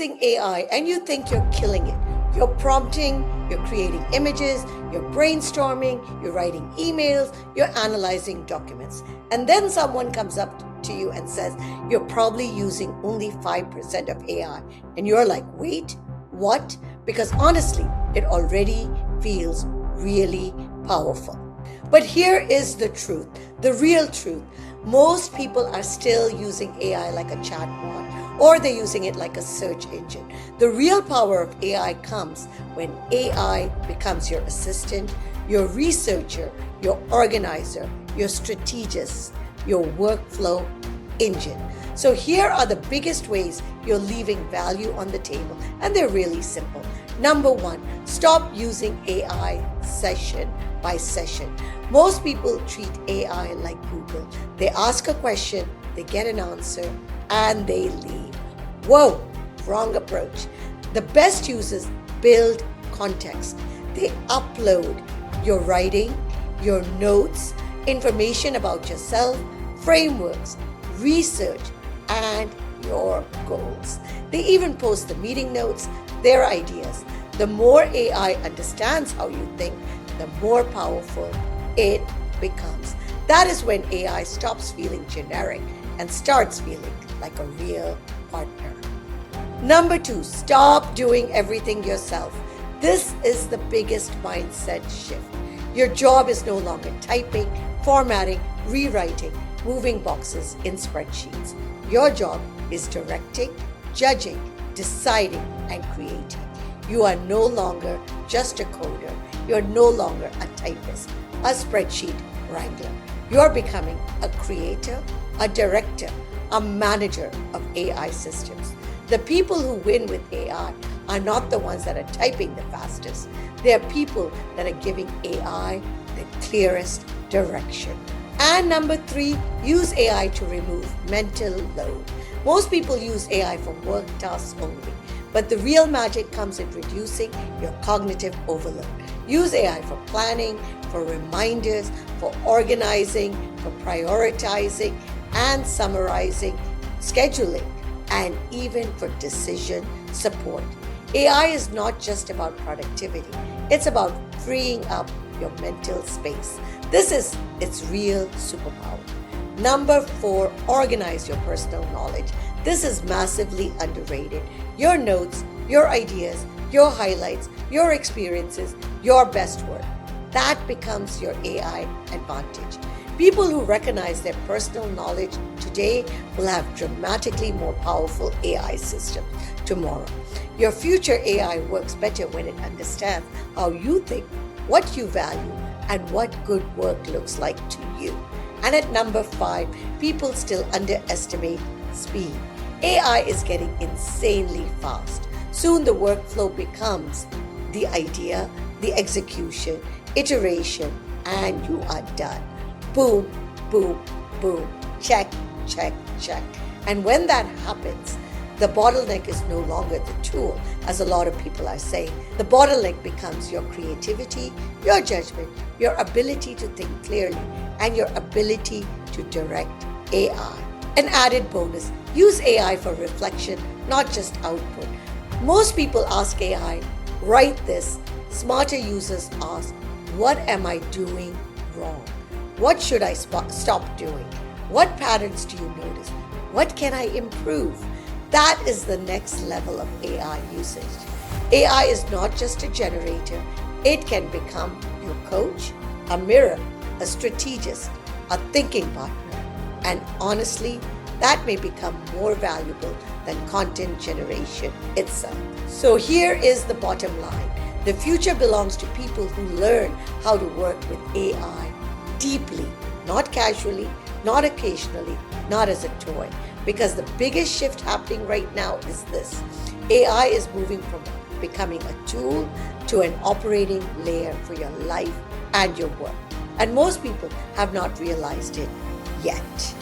using AI and you think you're killing it. You're prompting, you're creating images, you're brainstorming, you're writing emails, you're analyzing documents. And then someone comes up to you and says, you're probably using only 5% of AI. And you're like, wait, what? Because honestly, it already feels really powerful. But here is the truth, the real truth. Most people are still using AI like a chatbot, or they're using it like a search engine. The real power of AI comes when AI becomes your assistant, your researcher, your organizer, your strategist, your workflow engine. So here are the biggest ways you're leaving value on the table, and they're really simple. Number one, stop using AI session by session. Most people treat AI like Google. They ask a question, they get an answer, and they leave. Whoa, wrong approach. The best users build context. They upload your writing, your notes, information about yourself, frameworks, research, and your goals. They even post the meeting notes, their ideas. The more AI understands how you think, the more powerful it becomes. That is when AI stops feeling generic and starts feeling like a real partner. Number two, stop doing everything yourself. This is the biggest mindset shift. Your job is no longer typing, formatting, rewriting, moving boxes in spreadsheets. Your job is directing, judging, deciding, and creating. You are no longer just a coder. You're no longer a typist, a spreadsheet wrangler. You're becoming a creator, a director, a manager of AI systems. The people who win with AI are not the ones that are typing the fastest. They're people that are giving AI the clearest direction. And number three, use AI to remove mental load. Most people use AI for work tasks only, but the real magic comes in reducing your cognitive overload. Use AI for planning, for reminders, for organizing, for prioritizing and summarizing, scheduling, and even for decision support. AI is not just about productivity. It's about freeing up your mental space. This is its real superpower. Number four, organize your personal knowledge. This is massively underrated. Your notes, your ideas, your highlights, your experiences, your best work. That becomes your AI advantage. People who recognize their personal knowledge today will have dramatically more powerful AI systems tomorrow. Your future AI works better when it understands how you think, what you value, and what good work looks like to you. And at number five, people still underestimate speed. AI is getting insanely fast. Soon the workflow becomes the idea, the execution, iteration, and you are done. Boom, boom, boom, check, check, check. And when that happens, the bottleneck is no longer the tool, as a lot of people are saying. The bottleneck becomes your creativity, your judgment, your ability to think clearly, and your ability to direct AI. An added bonus, use AI for reflection, not just output. Most people ask AI, write this. Smarter users ask, what am I doing wrong? What should I stop doing? What patterns do you notice? What can I improve? That is the next level of AI usage. AI is not just a generator. It can become your coach, a mirror, a strategist, a thinking partner. And honestly, that may become more valuable than content generation itself. So here is the bottom line. The future belongs to people who learn how to work with AI deeply, not casually, not occasionally, not as a toy. Because the biggest shift happening right now is this. AI is moving from becoming a tool to an operating layer for your life and your work. And most people have not realized it yet.